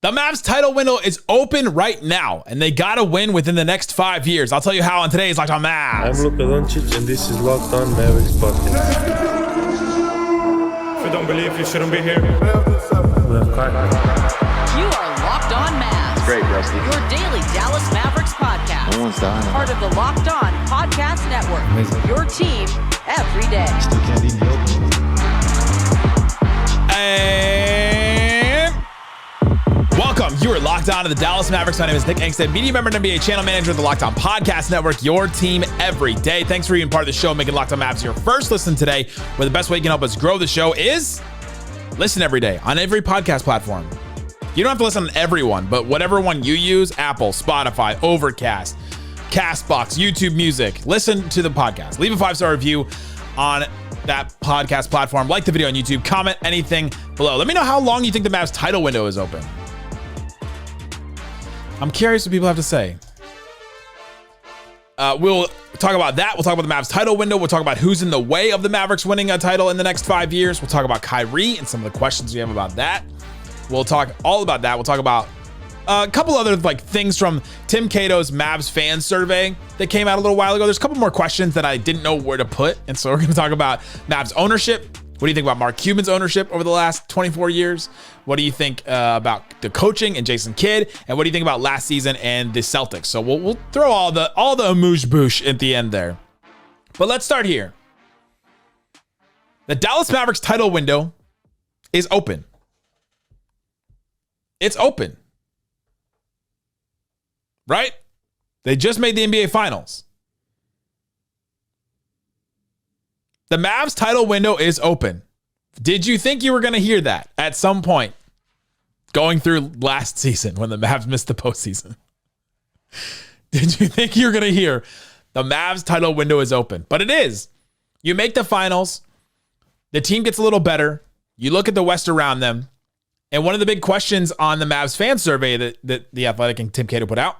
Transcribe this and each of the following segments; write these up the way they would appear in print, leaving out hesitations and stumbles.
The Mavs title window is open right now, and they got to win within the next 5 years. I'll tell you how on today's Locked On Mavs. I'm Luka Doncic, and this is Locked On Mavericks podcast. If you don't believe, you shouldn't be here. You are Locked On Mavs. Great, Rusty. Your daily Dallas Mavericks podcast. No one's dying. Part of the Locked On Podcast Network. Amazing. Your team every day. Still can't eat milk. And welcome. You are locked on to the Dallas Mavericks. My name is Nick Angstadt, media member and NBA channel manager of the Locked On Podcast Network, your team every day. Thanks for being part of the show, making Locked On Mavs your first listen today, where the best way you can help us grow the show is listen every day on every podcast platform. You don't have to listen to everyone, but whatever one you use, Apple, Spotify, Overcast, CastBox, YouTube Music, listen to the podcast. Leave a 5-star review on that podcast platform. Like the video on YouTube. Comment anything below. Let me know how long you think the Mavs title window is open. I'm curious what people have to say. We'll talk about that. We'll talk about the Mavs title window. We'll talk about who's in the way of the Mavericks winning a title in the next 5 years. We'll talk about Kyrie and some of the questions we have about that. We'll talk all about that. We'll talk about a couple other things from Tim Cato's Mavs fan survey that came out a little while ago. There's a couple more questions that I didn't know where to put. And so we're going to talk about Mavs ownership. What do you think about Mark Cuban's ownership over the last 24 years? What do you think about the coaching and Jason Kidd? And what do you think about last season and the Celtics? So we'll throw all the amuse-bouche at the end there. But let's start here. The Dallas Mavericks title window is open. It's open. Right? They just made the NBA Finals. The Mavs title window is open. Did you think you were going to hear that at some point going through last season when the Mavs missed the postseason? Did you think you were going to hear the Mavs title window is open? But it is. You make the finals. The team gets a little better. You look at the West around them. And one of the big questions on the Mavs fan survey that The Athletic and Tim Cato put out,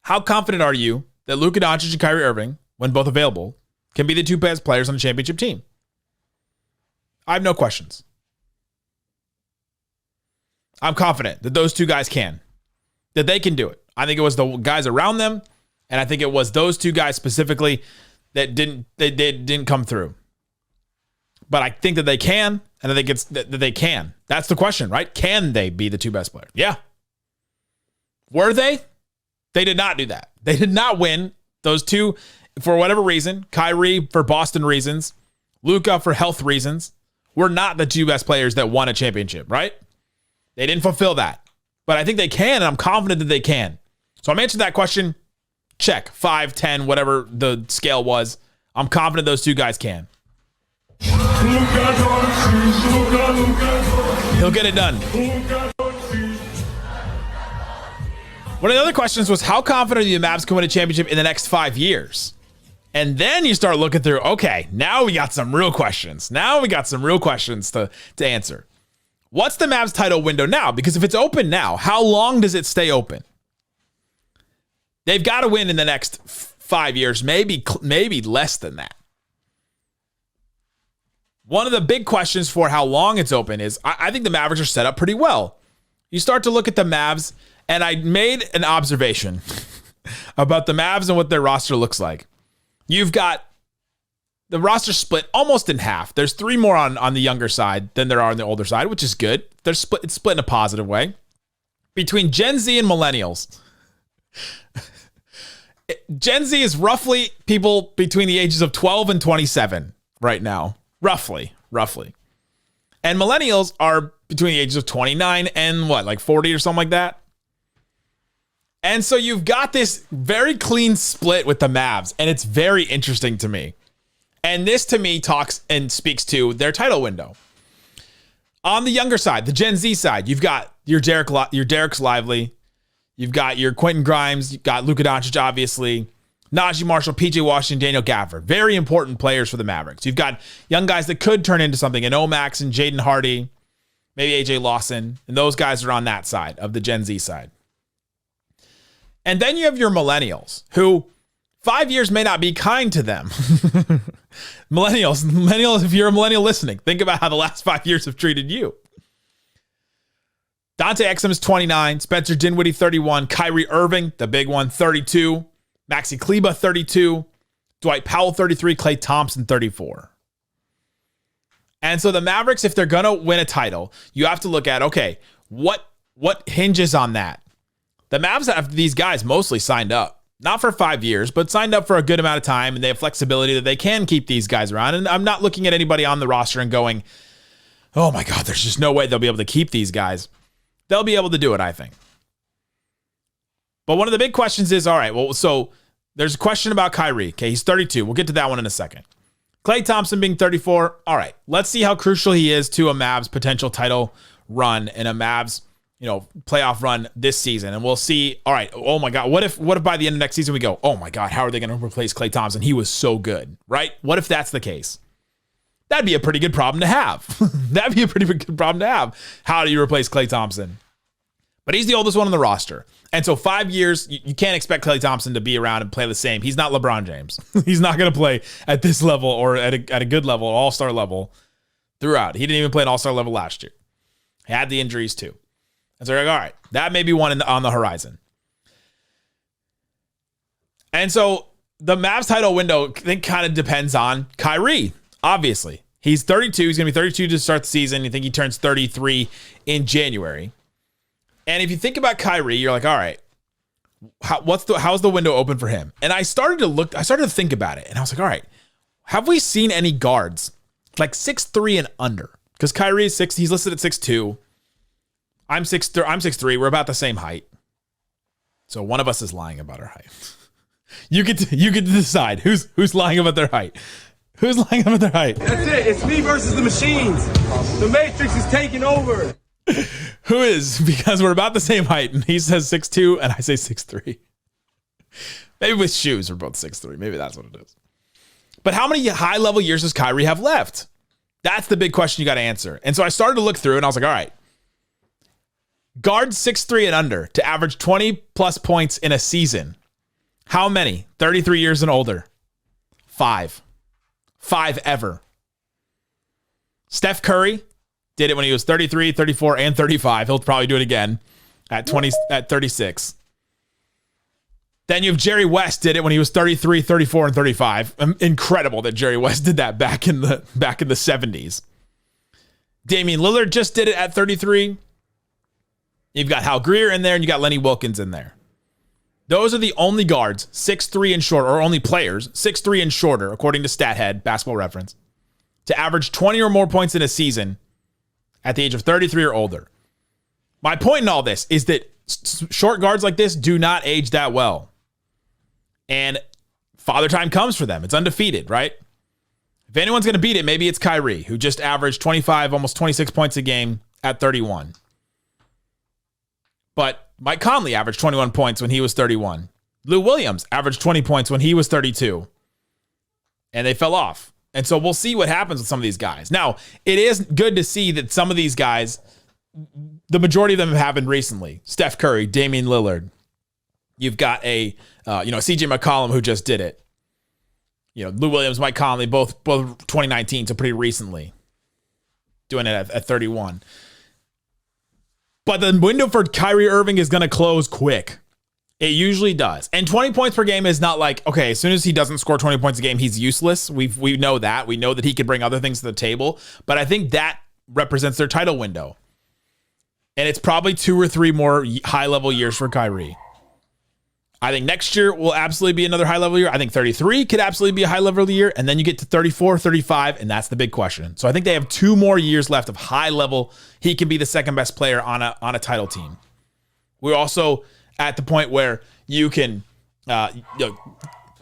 how confident are you that Luka Doncic and Kyrie Irving, when both available, can be the two best players on the championship team? I have no questions. I'm confident that those two guys can, that they can do it. I think it was the guys around them, and I think it was those two guys specifically that didn't come through. But I think that they can, and I think it's that they can. That's the question, right? Can they be the two best players? Yeah. Were they? They did not do that. They did not win. Those two, for whatever reason, Kyrie for Boston reasons, Luka for health reasons, were not the two best players that won a championship, right? They didn't fulfill that. But I think they can, and I'm confident that they can. So I'm answering that question. Check. 5, 10, whatever the scale was. I'm confident those two guys can. He'll get it done. One of the other questions was, how confident are you the Mavs can win a championship in the next 5 years? And then you start looking through, okay, now we got some real questions. Now we got some real questions to answer. What's the Mavs title window now? Because if it's open now, how long does it stay open? They've got to win in the next 5 years, maybe less than that. One of the big questions for how long it's open is, I think the Mavericks are set up pretty well. You start to look at the Mavs, and I made an observation about the Mavs and what their roster looks like. You've got the roster split almost in half. There's 3 more on the younger side than there are on the older side, which is good. It's split in a positive way. Between Gen Z and millennials. Gen Z is roughly people between the ages of 12 and 27 right now. Roughly. And millennials are between the ages of 29 and 40 or something like that. And so you've got this very clean split with the Mavs, and it's very interesting to me. And this, to me, talks and speaks to their title window. On the younger side, the Gen Z side, you've got your Derek's Lively, you've got your Quentin Grimes, you've got Luka Doncic, obviously, Najee Marshall, PJ Washington, Daniel Gafford. Very important players for the Mavericks. You've got young guys that could turn into something, and Omax and Jaden Hardy, maybe AJ Lawson, and those guys are on that side of the Gen Z side. And then you have your millennials, who 5 years may not be kind to them. Millennials, if you're a millennial listening, think about how the last 5 years have treated you. Dante Exum is 29. Spencer Dinwiddie, 31. Kyrie Irving, the big one, 32. Maxi Kleba, 32. Dwight Powell, 33. Klay Thompson, 34. And so the Mavericks, if they're going to win a title, you have to look at, okay, what hinges on that? The Mavs have these guys mostly signed up. Not for 5 years, but signed up for a good amount of time, and they have flexibility that they can keep these guys around. And I'm not looking at anybody on the roster and going, oh my God, there's just no way they'll be able to keep these guys. They'll be able to do it, I think. But one of the big questions is, all right, well, so there's a question about Kyrie. Okay, he's 32. We'll get to that one in a second. Klay Thompson being 34. All right, let's see how crucial he is to a Mavs potential title run and a Mavs, playoff run this season. And we'll see. All right, oh my God, what if by the end of next season we go, oh my God, how are they going to replace Klay Thompson? He was so good, right? What if that's the case? That'd be a pretty good problem to have. That'd be a pretty good problem to have. How do you replace Klay Thompson? But he's the oldest one on the roster. And so 5 years, you can't expect Klay Thompson to be around and play the same. He's not LeBron James. He's not going to play at this level or at a good level, all-star level throughout. He didn't even play an all-star level last year. He had the injuries too. And so they're like, all right, that may be one on the horizon. And so the Mavs title window, I think, kind of depends on Kyrie, obviously. He's 32. He's going to be 32 to start the season. You think he turns 33 in January. And if you think about Kyrie, you're like, all right, how's the window open for him? And I started to think about it, and I was like, all right, have we seen any guards like 6'3" and under? Because Kyrie is he's listed at 6'2". I'm 6'3". We're about the same height. So one of us is lying about our height. You get to decide who's lying about their height. Who's lying about their height? That's it. It's me versus the machines. The Matrix is taking over. Who is? Because we're about the same height, and he says 6'2", and I say 6'3". Maybe with shoes, we're both 6'3". Maybe that's what it is. But how many high-level years does Kyrie have left? That's the big question you got to answer. And so I started to look through, and I was like, all right, guards 6'3" and under to average 20-plus points in a season. How many? 33 years and older. 5. 5 ever. Steph Curry did it when he was 33, 34, and 35. He'll probably do it again at 36. Then you have Jerry West did it when he was 33, 34, and 35. Incredible that Jerry West did that back in the 70s. Damian Lillard just did it at 33. You've got Hal Greer in there, and you got Lenny Wilkins in there. Those are the only guards, 6'3" and shorter, or only players, 6'3" and shorter, according to StatHead, Basketball Reference, to average 20 or more points in a season at the age of 33 or older. My point in all this is that short guards like this do not age that well. And father time comes for them. It's undefeated, right? If anyone's going to beat it, maybe it's Kyrie, who just averaged 25, almost 26 points a game at 31. But Mike Conley averaged 21 points when he was 31. Lou Williams averaged 20 points when he was 32. And they fell off. And so we'll see what happens with some of these guys. Now, it is good to see that some of these guys, the majority of them have happened recently. Steph Curry, Damian Lillard. You've got CJ McCollum who just did it. Lou Williams, Mike Conley, both 2019, so pretty recently. Doing it at 31. But the window for Kyrie Irving is going to close quick. It usually does. And 20 points per game is not like, okay, as soon as he doesn't score 20 points a game, he's useless. We know that. We know that he could bring other things to the table. But I think that represents their title window. And it's probably 2 or 3 more high-level years for Kyrie. I think next year will absolutely be another high-level year. I think 33 could absolutely be a high-level year. And then you get to 34, 35, and that's the big question. So I think they have 2 more years left of high-level. He can be the second-best player on a title team. We're also at the point where you can,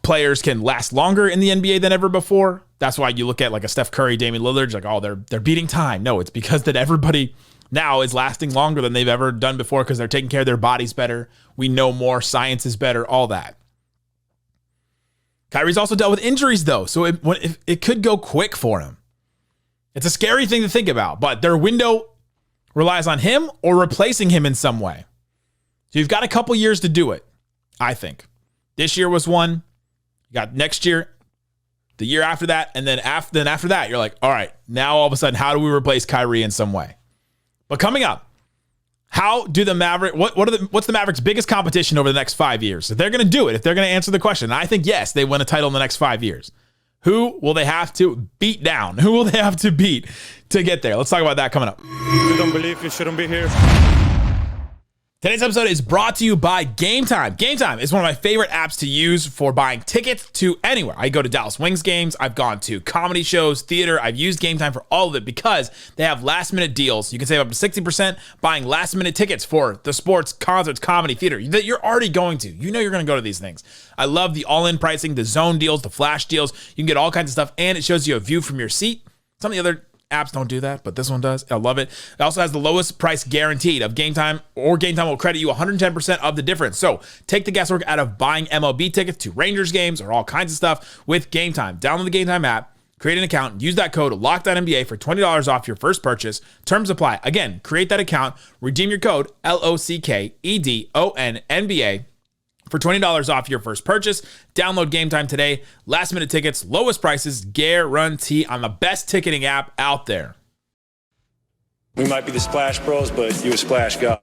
players can last longer in the NBA than ever before. That's why you look at like a Steph Curry, Damian Lillard, like, oh, they're beating time. No, it's because that everybody now is lasting longer than they've ever done before because they're taking care of their bodies better. We know more. Science is better. All that. Kyrie's also dealt with injuries, though, so it could go quick for him. It's a scary thing to think about, but their window relies on him or replacing him in some way. So you've got a couple years to do it, I think. This year was one. You got next year, the year after that, and then after that, you're like, all right, now all of a sudden, how do we replace Kyrie in some way? But coming up, How do the Mavericks, what's the Mavericks' biggest competition over the next 5 years? If they're going to do it, if they're going to answer the question, I think yes, they win a title in the next 5 years. Who will they have to beat down? Who will they have to beat to get there? Let's talk about that coming up. If you don't believe, you shouldn't be here. Today's episode is brought to you by Game Time. Game Time is one of my favorite apps to use for buying tickets to anywhere. I go to Dallas Wings games. I've gone to comedy shows, theater. I've used Game Time for all of it because they have last minute deals. You can save up to 60% buying last minute tickets for the sports, concerts, comedy, theater that you're already going to. You know you're going to go to these things. I love the all-in pricing, the zone deals, the flash deals. You can get all kinds of stuff, and it shows you a view from your seat. Some of the other apps don't do that, but this one does. I love it. It also has the lowest price guaranteed of Game Time, or Game Time will credit you 110% of the difference. So take the guesswork out of buying MLB tickets to Rangers games or all kinds of stuff with Game Time. Download the Game Time app, create an account, use that code LOCKEDONNBA for $20 off your first purchase. Terms apply. Again, create that account, redeem your code LOCKEDONNBA for $20 off your first purchase. Download Game Time today. Last minute tickets, lowest prices, guarantee on the best ticketing app out there. We might be the Splash Bros, but you a Splash God.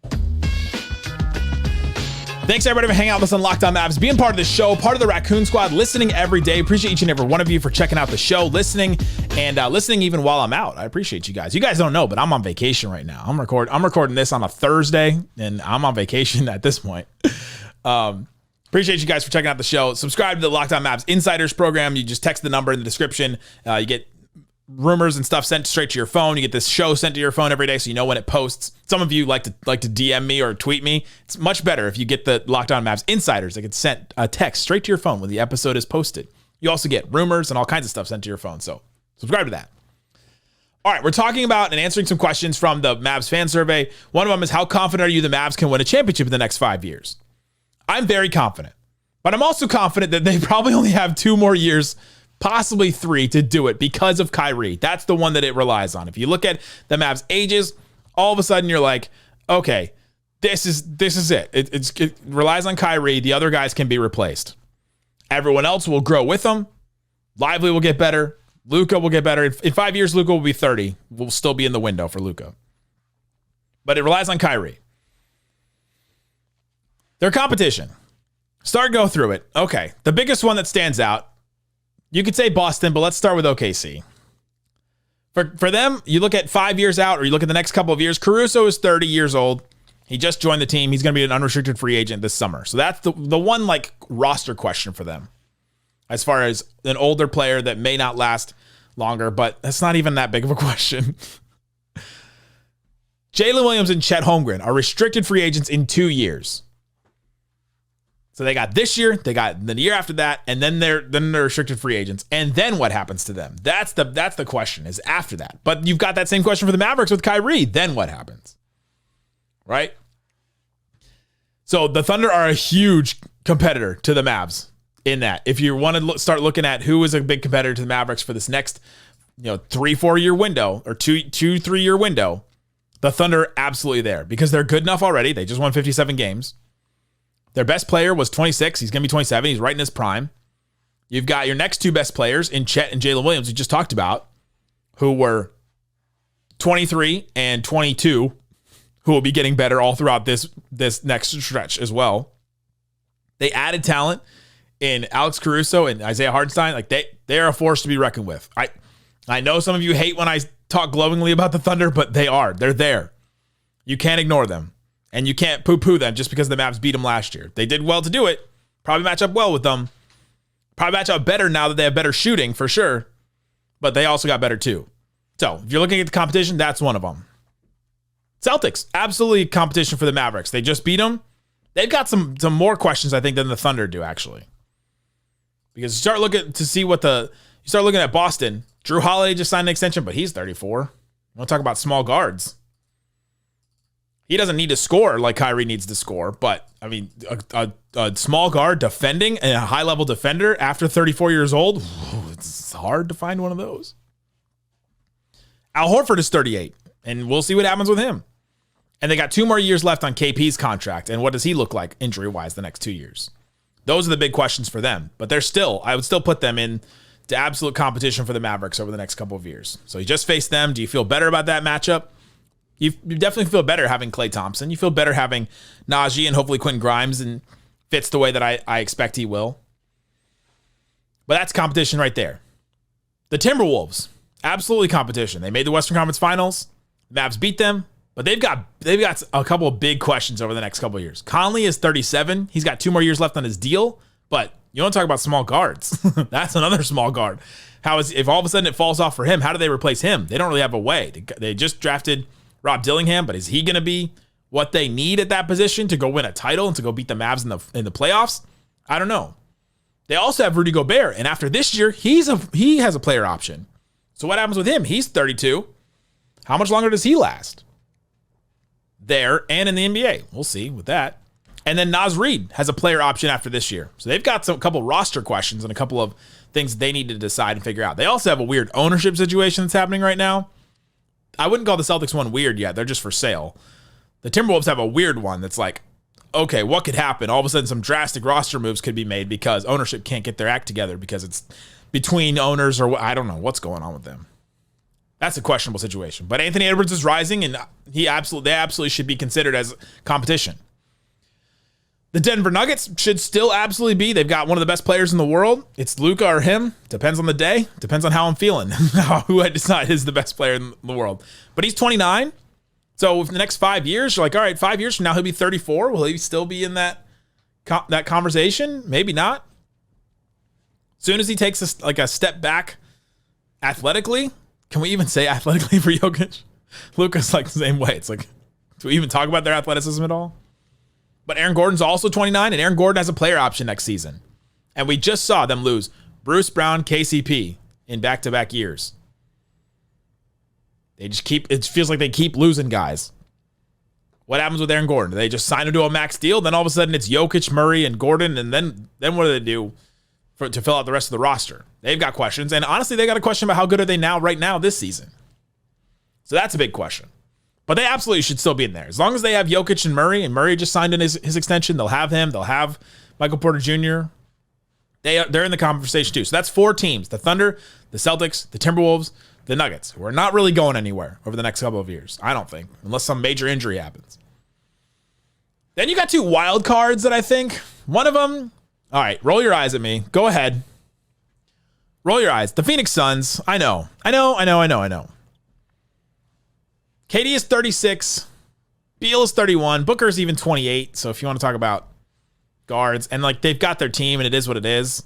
Thanks everybody for hanging out with us on Locked On Mavs, being part of the show, part of the Raccoon Squad, listening every day. Appreciate each and every one of you for checking out the show, listening, and listening even while I'm out. I appreciate you guys. You guys don't know, but I'm on vacation right now. I'm recording this on a Thursday, and I'm on vacation at this point. Appreciate you guys for checking out the show. Subscribe to the Locked On Mavs Insiders program. You just text the number in the description. You get rumors and stuff sent straight to your phone. You get this show sent to your phone every day, so you know when it posts. Some of you like to DM me or tweet me. It's much better if you get the Locked On Mavs Insiders. They get sent a text straight to your phone when the episode is posted. You also get rumors and all kinds of stuff sent to your phone. So subscribe to that. All right, we're talking about and answering some questions from the Mavs fan survey. One of them is, how confident are you the Mavs can win a championship in the next 5 years? I'm very confident, but I'm also confident that they probably only have 2 more years, possibly 3, to do it because of Kyrie. That's the one that it relies on. If you look at the Mavs' ages, all of a sudden you're like, okay, this is it. It relies on Kyrie. The other guys can be replaced. Everyone else will grow with them. Lively will get better. Luka will get better. In 5 years, Luka will be 30. We'll still be in the window for Luka. But it relies on Kyrie. Their competition. Go through it. Okay. The biggest one that stands out, you could say Boston, but let's start with OKC. For them, you look at 5 years out, or you look at the next couple of years. Caruso is 30 years old. He just joined the team. He's going to be an unrestricted free agent this summer. So that's the one like roster question for them, as far as an older player that may not last longer, but that's not even that big of a question. Jalen Williams and Chet Holmgren are restricted free agents in 2 years. So they got this year, they got the year after that, and then they're restricted free agents. And then what happens to them? That's the question, is after that. But you've got that same question for the Mavericks with Kyrie. Then what happens? Right? So the Thunder are a huge competitor to the Mavs in that. If you want to start looking at who is a big competitor to the Mavericks for this next 3-4 year window, or 2-3 year window, the Thunder are absolutely there because they're good enough already. They just won 57 games. Their best player was 26. He's going to be 27. He's right in his prime. You've got your next 2 best players in Chet and Jalen Williams, we just talked about, who were 23 and 22, who will be getting better all throughout this next stretch as well. They added talent in Alex Caruso and Isaiah Hartenstein. Like they are a force to be reckoned with. I know some of you hate when I talk glowingly about the Thunder, but they are. They're there. You can't ignore them. And you can't poo-poo them just because the Mavs beat them last year. They did well to do it. Probably match up well with them. Probably match up better now that they have better shooting, for sure. But they also got better too. So if you're looking at the competition, that's one of them. Celtics, absolutely competition for the Mavericks. They just beat them. They've got some more questions, I think, than the Thunder do, actually. Because you start looking at Boston. Drew Holiday just signed an extension, but he's 34. We'll talk about small guards. He doesn't need to score like Kyrie needs to score, but I mean, a small guard defending and a high-level defender after 34 years old, it's hard to find one of those. Al Horford is 38, and we'll see what happens with him. And they got 2 more years left on KP's contract, and what does he look like injury-wise the next 2 years? Those are the big questions for them, but I would still put them in to absolute competition for the Mavericks over the next couple of years. So you just faced them. Do you feel better about that matchup? You definitely feel better having Klay Thompson. You feel better having Najee and hopefully Quentin Grimes and fits the way that I expect he will. But that's competition right there. The Timberwolves, absolutely competition. They made the Western Conference Finals. The Mavs beat them, but they've got a couple of big questions over the next couple of years. Conley is 37. He's got 2 more years left on his deal, but you want to talk about small guards. That's another small guard. If all of a sudden it falls off for him, how do they replace him? They don't really have a way. They just drafted Rob Dillingham, but is he going to be what they need at that position to go win a title and to go beat the Mavs in the playoffs? I don't know. They also have Rudy Gobert, and after this year, he has a player option. So what happens with him? He's 32. How much longer does he last? There and in the NBA. We'll see with that. And then Naz Reid has a player option after this year. So they've got a couple roster questions and a couple of things they need to decide and figure out. They also have a weird ownership situation that's happening right now. I wouldn't call the Celtics one weird yet. They're just for sale. The Timberwolves have a weird one that's like, okay, what could happen? All of a sudden, some drastic roster moves could be made because ownership can't get their act together because it's between owners or I don't know what's going on with them. That's a questionable situation. But Anthony Edwards is rising, and they absolutely should be considered as competition. The Denver Nuggets should still absolutely be. They've got one of the best players in the world. It's Luka or him. Depends on the day. Depends on how I'm feeling. Who I decide is the best player in the world. But he's 29. So in the next 5 years, you're like, all right, 5 years from now, he'll be 34. Will he still be in that conversation? Maybe not. As soon as he takes a step back athletically, can we even say athletically for Jokic? Luka's like the same way. It's like, do we even talk about their athleticism at all? But Aaron Gordon's also 29, and Aaron Gordon has a player option next season. And we just saw them lose Bruce Brown, KCP in back-to-back years. It feels like they keep losing guys. What happens with Aaron Gordon? Do they just sign him to a max deal? Then all of a sudden it's Jokic, Murray, and Gordon, and then what do they do to fill out the rest of the roster? They've got questions, and honestly, they got a question about how good are they right now this season. So that's a big question. But they absolutely should still be in there. As long as they have Jokic and Murray just signed in his extension, they'll have him. They'll have Michael Porter Jr. They're in the conversation too. So that's 4 teams: the Thunder, the Celtics, the Timberwolves, the Nuggets, who are not really going anywhere over the next couple of years, I don't think, unless some major injury happens. Then you got 2 wild cards that I think. One of them, all right, roll your eyes at me. Go ahead. Roll your eyes. The Phoenix Suns, I know. KD is 36. Beal is 31. Booker's even 28. So if you want to talk about guards, and like they've got their team and it is what it is.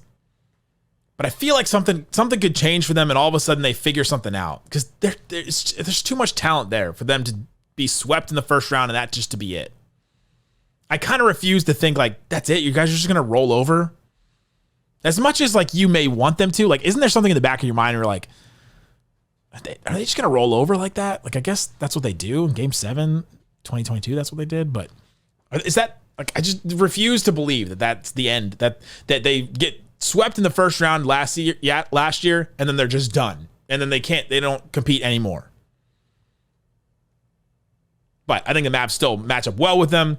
But I feel like something could change for them and all of a sudden they figure something out. Because there's too much talent there for them to be swept in the first round and that just to be it. I kind of refuse to think like, that's it. You guys are just going to roll over. As much as like you may want them to, like, isn't there something in the back of your mind where you're like, are they just going to roll over like that? Like, I guess that's what they do in Game 7, 2022. That's what they did. But is that, like, I just refuse to believe that that's the end, that they get swept in the first round last year, and then they're just done. And then they don't compete anymore. But I think the Mavs still match up well with them.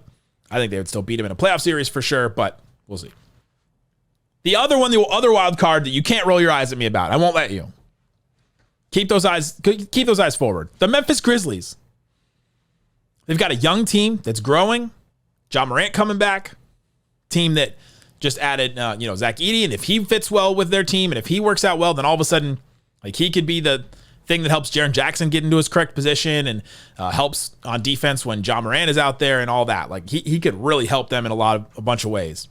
I think they would still beat them in a playoff series for sure, but we'll see. The other wild card that you can't roll your eyes at me about, I won't let you. Keep those eyes forward. The Memphis Grizzlies. They've got a young team that's growing. John Morant coming back. Team that just added, Zach Edey. And if he fits well with their team and if he works out well, then all of a sudden, like, he could be the thing that helps Jaren Jackson get into his correct position and helps on defense when John Morant is out there and all that. Like, he could really help them in a bunch of ways.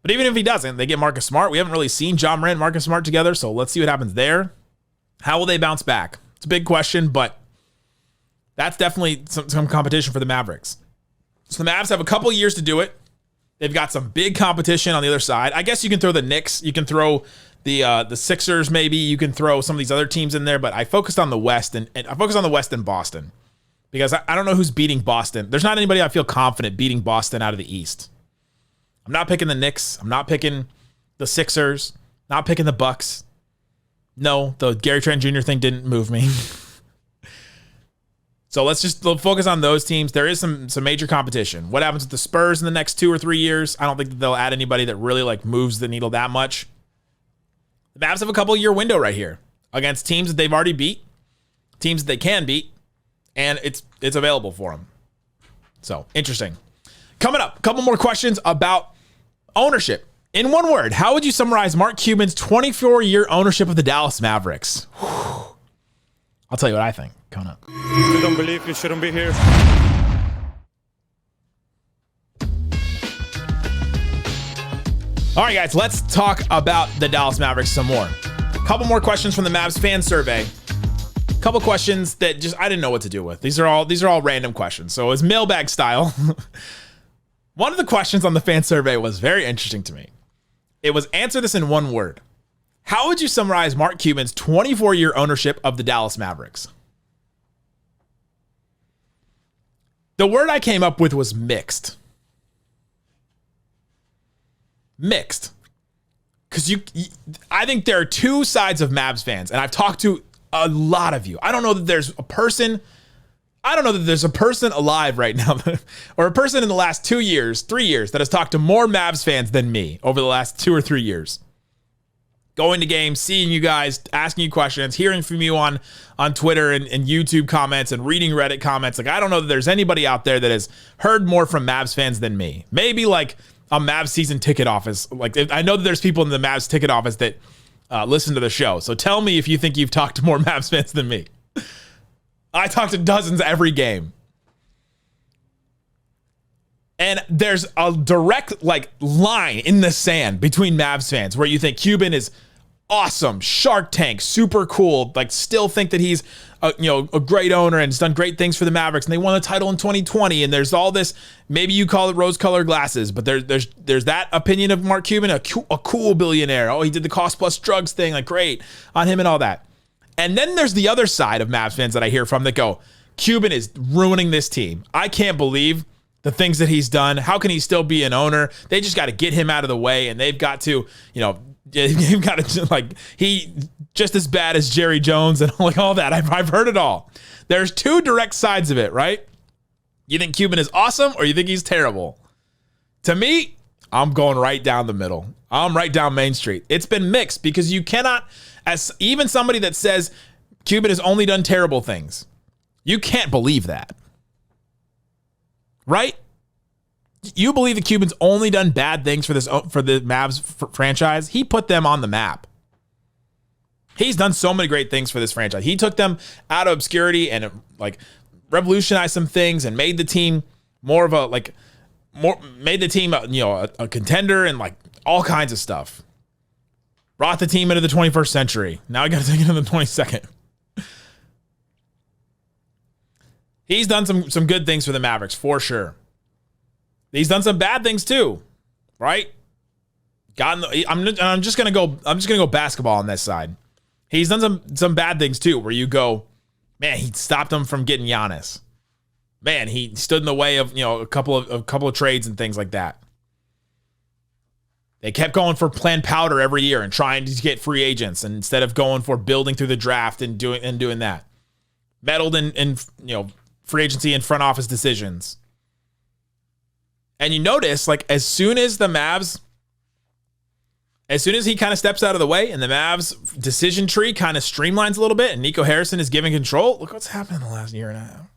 But even if he doesn't, they get Marcus Smart. We haven't really seen John Morant and Marcus Smart together, so let's see what happens there. How will they bounce back? It's a big question, but that's definitely some competition for the Mavericks. So the Mavs have a couple years to do it. They've got some big competition on the other side. I guess you can throw the Knicks. You can throw the Sixers maybe. You can throw some of these other teams in there, but I focused on the West, and I focused on the West and Boston because I don't know who's beating Boston. There's not anybody I feel confident beating Boston out of the East. I'm not picking the Knicks. I'm not picking the Sixers. Not picking the Bucks. No, the Gary Trent Jr. thing didn't move me. So let's focus on those teams. There is some major competition. What happens with the Spurs in the next 2 or 3 years? I don't think that they'll add anybody that really like moves the needle that much. The Mavs have a couple-year window right here against teams that they've already beat, teams that they can beat, and it's available for him. So interesting. Coming up, a couple more questions about ownership. In one word, how would you summarize Mark Cuban's 24-year ownership of the Dallas Mavericks? I'll tell you what I think. Coming up. If you don't believe, you shouldn't be here. All right, guys, let's talk about the Dallas Mavericks some more. A couple more questions from the Mavs fan survey. A couple questions that just I didn't know what to do with. These are all random questions. So it's mailbag style. One of the questions on the fan survey was very interesting to me. It was answer this in one word. How would you summarize Mark Cuban's 24-year ownership of the Dallas Mavericks? The word I came up with was mixed. Mixed. Because I think there are two sides of Mavs fans, and I've talked to a lot of you. I don't know that there's a person alive right now or a person in the last 3 years that has talked to more Mavs fans than me over the last 2 or 3 years. Going to games, seeing you guys, asking you questions, hearing from you on Twitter and YouTube comments and reading Reddit comments. Like, I don't know that there's anybody out there that has heard more from Mavs fans than me. Maybe like a Mavs season ticket office. Like, I know that there's people in the Mavs ticket office that listen to the show. So tell me if you think you've talked to more Mavs fans than me. I talk to dozens every game. And there's a direct line in the sand between Mavs fans where you think Cuban is awesome, Shark Tank, super cool, still think that he's a great owner and has done great things for the Mavericks and they won the title in 2020 and there's all this, maybe you call it rose-colored glasses, but there's that opinion of Mark Cuban, a cool billionaire. Oh, he did the cost plus drugs thing, great on him and all that. And then there's the other side of Mavs fans that I hear from that go, Cuban is ruining this team. I can't believe the things that he's done. How can he still be an owner? They just got to get him out of the way, and they've got to, they've got to, he just as bad as Jerry Jones and all that. I've heard it all. There's two direct sides of it, right? You think Cuban is awesome or you think he's terrible? To me, I'm going right down the middle. I'm right down Main Street. It's been mixed because you cannot, as even somebody that says Cuban has only done terrible things, you can't believe that. Right? You believe that Cuban's only done bad things for the Mavs franchise? He put them on the map. He's done so many great things for this franchise. He took them out of obscurity and revolutionized some things and made the team more of a made the team a contender and all kinds of stuff. Brought the team into the 21st century. Now I got to take it into the 22nd. He's done some good things for the Mavericks, for sure. He's done some bad things too, right? I'm just gonna go basketball on this side. He's done some bad things too, where you go, man, he stopped them from getting Giannis. Man, he stood in the way of a couple of trades and things like that. They kept going for planned powder every year and trying to get free agents, and instead of going for building through the draft and doing that, meddled in free agency and front office decisions. And you notice, as soon as he kind of steps out of the way and the Mavs decision tree kind of streamlines a little bit and Nico Harrison is giving control, look what's happened in the last year and a half.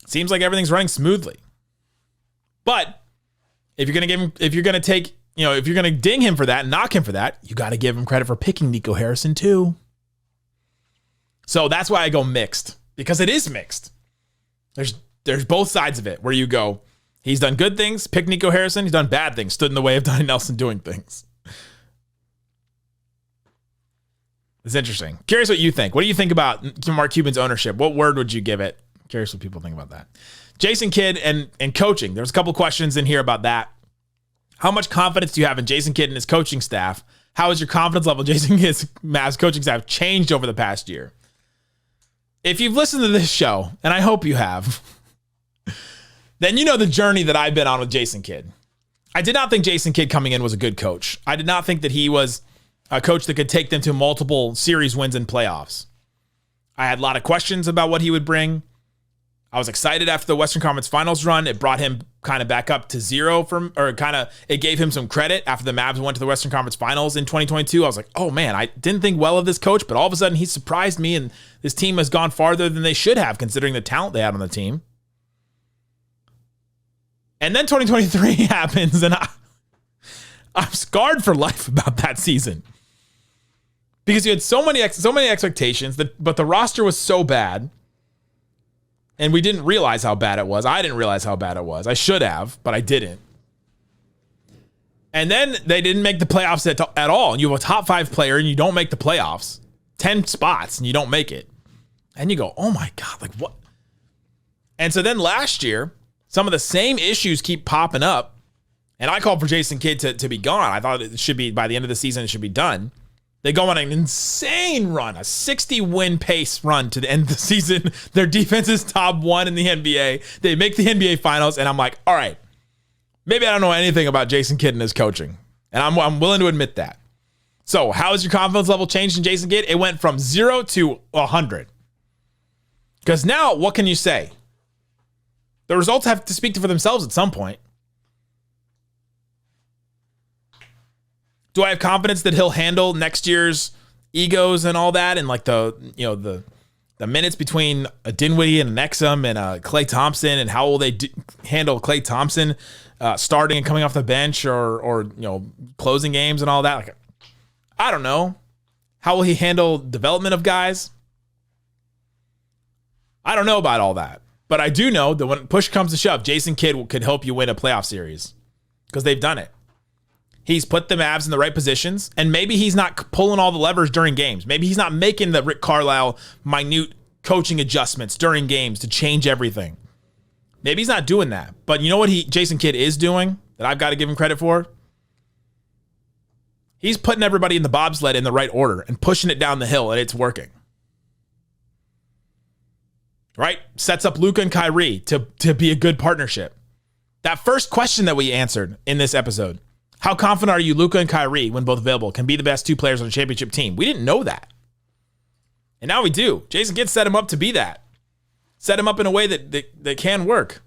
Seems like everything's running smoothly. But if you're going to ding him for that and knock him for that, you got to give him credit for picking Nico Harrison too. So that's why I go mixed. Because it is mixed. There's both sides of it where you go, he's done good things, pick Nico Harrison. He's done bad things, stood in the way of Donnie Nelson doing things. It's interesting. Curious what you think. What do you think about Mark Cuban's ownership? What word would you give it? Curious what people think about that. Jason Kidd and coaching. There's a couple questions in here about that. How much confidence do you have in Jason Kidd and his coaching staff? How has your confidence level in Jason Kidd's Mavs coaching staff changed over the past year? If you've listened to this show, and I hope you have, then you know the journey that I've been on with Jason Kidd. I did not think Jason Kidd coming in was a good coach. I did not think that he was a coach that could take them to multiple series wins and playoffs. I had a lot of questions about what he would bring. I was excited after the Western Conference Finals run. It brought him kind of back up to zero it gave him some credit after the Mavs went to the Western Conference Finals in 2022. I was like, oh man, I didn't think well of this coach, but all of a sudden he surprised me and this team has gone farther than they should have considering the talent they had on the team. And then 2023 happens and I'm scarred for life about that season. Because you had so many expectations, but the roster was so bad. And we didn't realize how bad it was. I didn't realize how bad it was. I should have, but I didn't. And then they didn't make the playoffs at all. And you have a top 5 player and you don't make the playoffs. 10 spots and you don't make it. And you go, oh my God, like what? And so then last year, some of the same issues keep popping up. And I called for Jason Kidd to be gone. I thought it should be, by the end of the season, it should be done. They go on an insane run, a 60-win pace run to the end of the season. Their defense is top 1 in the NBA. They make the NBA Finals, and I'm like, all right, maybe I don't know anything about Jason Kidd and his coaching, and I'm willing to admit that. So how has your confidence level changed in Jason Kidd? It went from 0 to 100. Because now, what can you say? The results have to speak for themselves at some point. Do I have confidence that he'll handle next year's egos and all that, and like the minutes between a Dinwiddie and an Exum and a Klay Thompson, and how will they handle Klay Thompson starting and coming off the bench or closing games and all that? Like, I don't know. How will he handle development of guys? I don't know about all that, but I do know that when push comes to shove, Jason Kidd could help you win a playoff series because they've done it. He's put the Mavs in the right positions, and maybe he's not pulling all the levers during games. Maybe he's not making the Rick Carlisle minute coaching adjustments during games to change everything. Maybe he's not doing that. But you know what Jason Kidd is doing that I've got to give him credit for? He's putting everybody in the bobsled in the right order and pushing it down the hill, and it's working. Right? Sets up Luka and Kyrie to be a good partnership. That first question that we answered in this episode, how confident are you Luka and Kyrie, when both available, can be the best 2 players on a championship team? We didn't know that. And now we do. Jason Kidd set him up to be that. Set him up in a way that can work.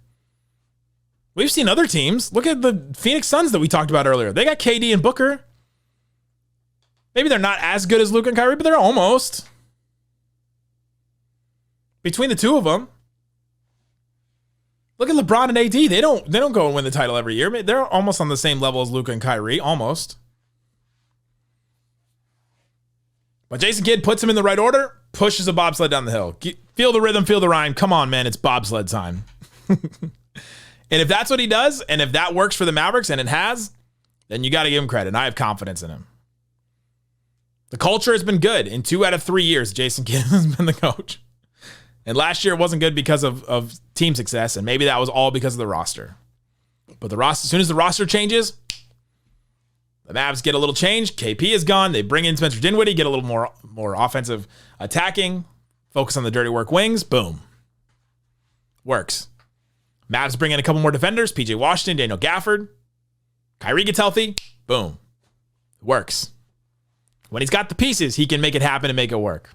We've seen other teams. Look at the Phoenix Suns that we talked about earlier. They got KD and Booker. Maybe they're not as good as Luka and Kyrie, but they're almost. Between the two of them. Look at LeBron and AD. They don't go and win the title every year. They're almost on the same level as Luka and Kyrie, almost. But Jason Kidd puts him in the right order, pushes a bobsled down the hill. Feel the rhythm, feel the rhyme. Come on, man, it's bobsled time. And if that's what he does, and if that works for the Mavericks, and it has, then you got to give him credit. And I have confidence in him. The culture has been good. In 2 out of 3 years, Jason Kidd has been the coach. And last year it wasn't good because of team success, and maybe that was all because of the roster. But the roster, as soon as the roster changes, the Mavs get a little change. KP is gone. They bring in Spencer Dinwiddie, get a little more offensive attacking, focus on the dirty work wings. Boom. Works. Mavs bring in a couple more defenders, PJ Washington, Daniel Gafford. Kyrie gets healthy. Boom. Works. When he's got the pieces, he can make it happen and make it work.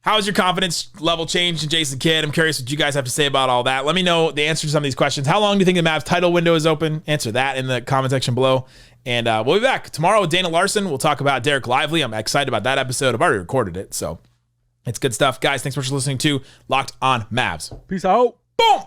How has your confidence level changed in Jason Kidd? I'm curious what you guys have to say about all that. Let me know the answer to some of these questions. How long do you think the Mavs title window is open? Answer that in the comment section below. And we'll be back tomorrow with Dana Larson. We'll talk about Derek Lively. I'm excited about that episode. I've already recorded it, so it's good stuff. Guys, thanks so much for listening to Locked on Mavs. Peace out. Boom!